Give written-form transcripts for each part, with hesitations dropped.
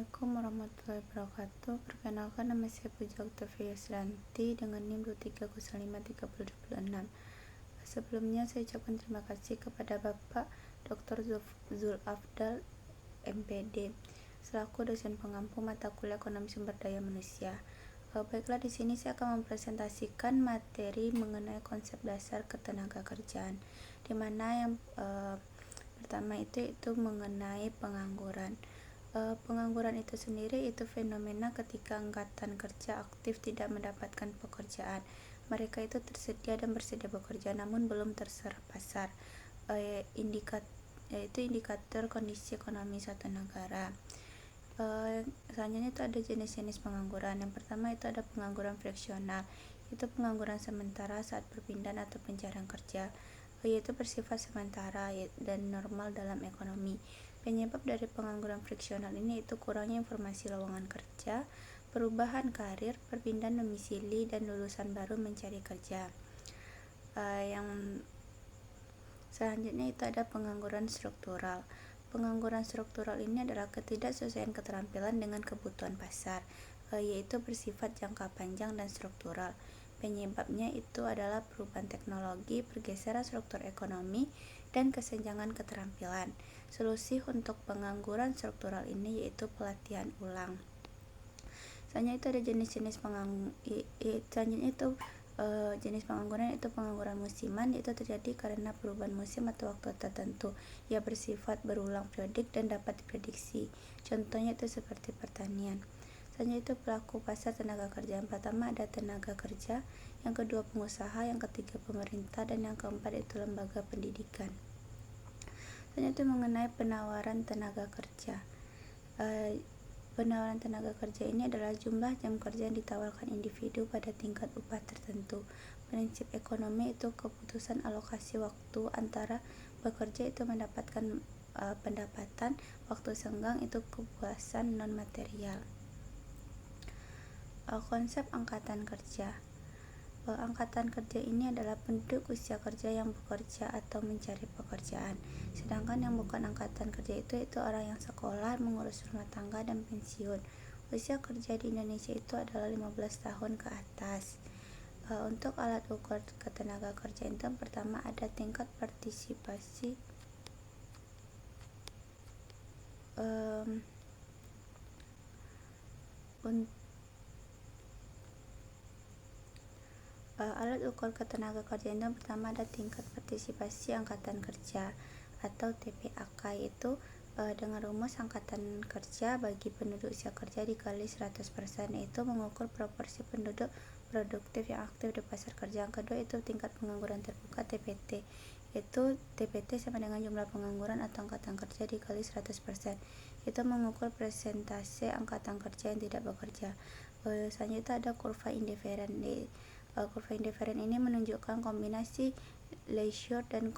Assalamualaikum warahmatullahi wabarakatuh. Perkenalkan, nama saya Puja Octavia Yusranti dengan NIM 23053026. Sebelumnya saya ucapkan terima kasih kepada Bapak Dr. Zulafdal MPD selaku dosen pengampu mata kuliah Ekonomi Sumber Daya Manusia. Baiklah, di sini saya akan mempresentasikan materi mengenai konsep dasar ketenagakerjaan, di mana yang pertama itu mengenai pengangguran. Pengangguran itu sendiri itu fenomena ketika angkatan kerja aktif tidak mendapatkan pekerjaan. Mereka itu tersedia dan bersedia bekerja namun belum terserap pasar. Yaitu indikator kondisi ekonomi suatu negara. Selanjutnya itu ada jenis-jenis pengangguran. Yang pertama itu ada pengangguran friksional, itu pengangguran sementara saat perpindahan atau pencarian kerja, yaitu bersifat sementara dan normal dalam ekonomi. Penyebab dari pengangguran friksional ini itu kurangnya informasi lowongan kerja, perubahan karir, perpindahan domisili, dan lulusan baru mencari kerja. Yang selanjutnya itu ada pengangguran struktural. Pengangguran struktural ini adalah ketidaksesuaian keterampilan dengan kebutuhan pasar, yaitu bersifat jangka panjang dan struktural. Penyebabnya itu adalah perubahan teknologi, pergeseran struktur ekonomi, dan kesenjangan keterampilan. Solusi untuk pengangguran struktural ini yaitu pelatihan ulang. Selanjutnya itu ada jenis-jenis jenis pengangguran itu pengangguran musiman, yaitu terjadi karena perubahan musim atau waktu tertentu. Ia bersifat berulang periodik dan dapat diprediksi. Contohnya itu seperti pertanian. Selanjutnya itu pelaku pasar tenaga kerja. Yang pertama ada tenaga kerja, yang kedua pengusaha, yang ketiga pemerintah, dan yang keempat itu lembaga pendidikan. Selanjutnya itu mengenai penawaran tenaga kerja. Penawaran tenaga kerja ini adalah jumlah jam kerja yang ditawarkan individu pada tingkat upah tertentu. Prinsip ekonomi itu keputusan alokasi waktu antara bekerja itu mendapatkan pendapatan, waktu senggang itu kepuasan non material. Konsep angkatan kerja. Angkatan kerja ini adalah penduduk usia kerja yang bekerja atau mencari pekerjaan. Sedangkan yang bukan angkatan kerja itu orang yang sekolah, mengurus rumah tangga, dan pensiun. Usia kerja di Indonesia itu adalah 15 tahun ke atas. Untuk alat ukur ketenaga kerjaan itu pertama ada tingkat partisipasi alat ukur ketenaga kerjaan itu pertama ada tingkat partisipasi angkatan kerja atau TPAK, yaitu dengan rumus angkatan kerja bagi penduduk usia kerja dikali 100%, yaitu mengukur proporsi penduduk produktif yang aktif di pasar kerja. Yang kedua itu tingkat pengangguran terbuka TPT, yaitu TPT sama dengan jumlah pengangguran atau angkatan kerja dikali 100%, itu mengukur persentase angkatan kerja yang tidak bekerja. Selanjutnya ada kurva indiferen. Kurva indiferen ini menunjukkan kombinasi leisure dan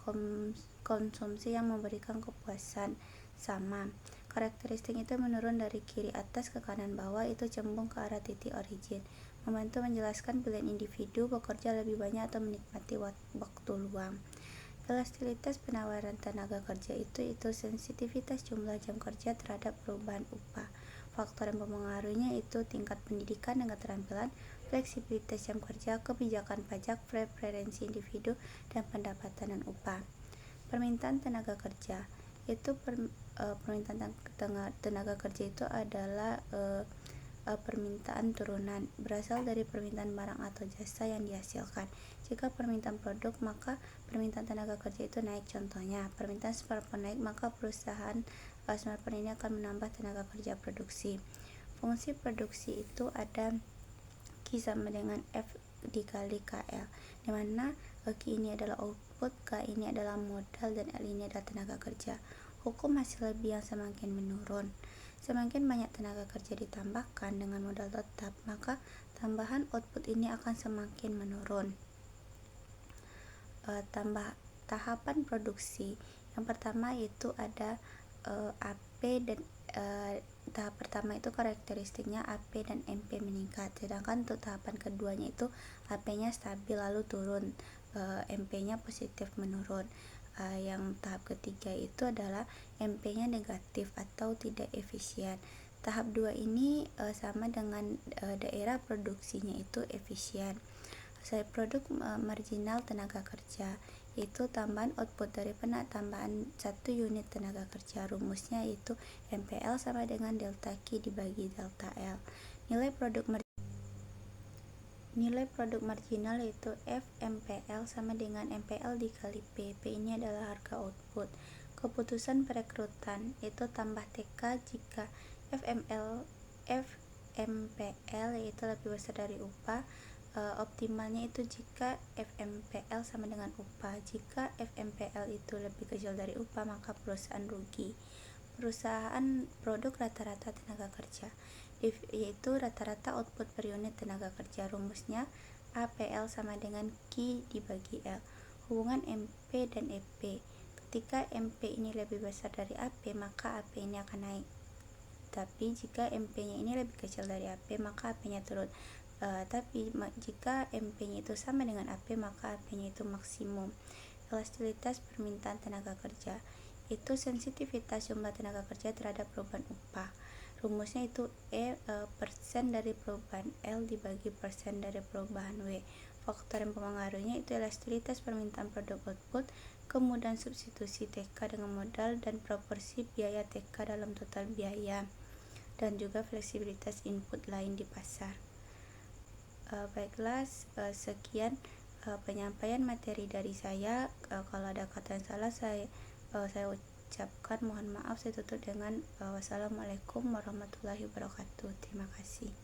konsumsi yang memberikan kepuasan sama. Karakteristik itu menurun dari kiri atas ke kanan bawah, itu cembung ke arah titik origin, membantu menjelaskan pilihan individu bekerja lebih banyak atau menikmati waktu luang. Elastisitas penawaran tenaga kerja itu sensitivitas jumlah jam kerja terhadap perubahan upah. Faktor yang mempengaruhinya itu tingkat pendidikan dan keterampilan, fleksibilitas jam kerja, kebijakan pajak, preferensi individu, dan pendapatan dan upah. Permintaan tenaga kerja itu permintaan tenaga kerja itu adalah permintaan turunan, berasal dari permintaan barang atau jasa yang dihasilkan. Jika permintaan produk, maka permintaan tenaga kerja itu naik. Contohnya, permintaan smartphone naik, maka perusahaan smartphone ini akan menambah tenaga kerja produksi. Fungsi produksi itu ada Q sama dengan F dikali KL, di mana Q ini adalah output, K ini adalah modal, dan L ini adalah tenaga kerja. Hukum hasil lebih yang semakin menurun. Semakin banyak tenaga kerja ditambahkan dengan modal tetap, maka tambahan output ini akan semakin menurun. Tahapan produksi. Yang pertama itu ada AP dan tahap pertama itu karakteristiknya AP dan MP meningkat, sedangkan untuk tahapan keduanya itu AP-nya stabil lalu turun, MP-nya positif menurun. Yang tahap ketiga itu adalah MP-nya negatif atau tidak efisien. Tahap 2 ini sama dengan daerah produksinya itu efisien. Hasil produk marginal tenaga kerja itu tambahan output dari penambahan 1 unit tenaga kerja. Rumusnya yaitu MPL sama dengan delta Q dibagi delta L. Nilai produk marginal yaitu FMPL sama dengan MPL dikali P. P ini adalah harga output. Keputusan perekrutan itu tambah TK jika FMPL yaitu lebih besar dari upah. Optimalnya itu jika FMPL sama dengan upah. Jika FMPL itu lebih kecil dari upah, maka perusahaan rugi. Perusahaan produk rata-rata tenaga kerja, yaitu rata-rata output per unit tenaga kerja. Rumusnya APL sama dengan Q dibagi L. Hubungan MP dan EP. Ketika MP ini lebih besar dari AP, maka AP ini akan naik. Tapi jika MP-nya ini lebih kecil dari AP, maka AP-nya turun. Tapi jika MP-nya itu sama dengan AP, maka AP-nya itu maksimum. Elastisitas permintaan tenaga kerja itu sensitivitas jumlah tenaga kerja terhadap perubahan upah. Rumusnya itu persen dari perubahan L dibagi persen dari perubahan W. Faktor yang mempengaruhinya itu elastisitas permintaan produk output, kemudahan substitusi TK dengan modal, dan proporsi biaya TK dalam total biaya, dan juga fleksibilitas input lain di pasar. Baiklah, sekian penyampaian materi dari saya. Kalau ada kata yang salah saya ucapkan mohon maaf. Saya tutup dengan wassalamualaikum warahmatullahi wabarakatuh. Terima kasih.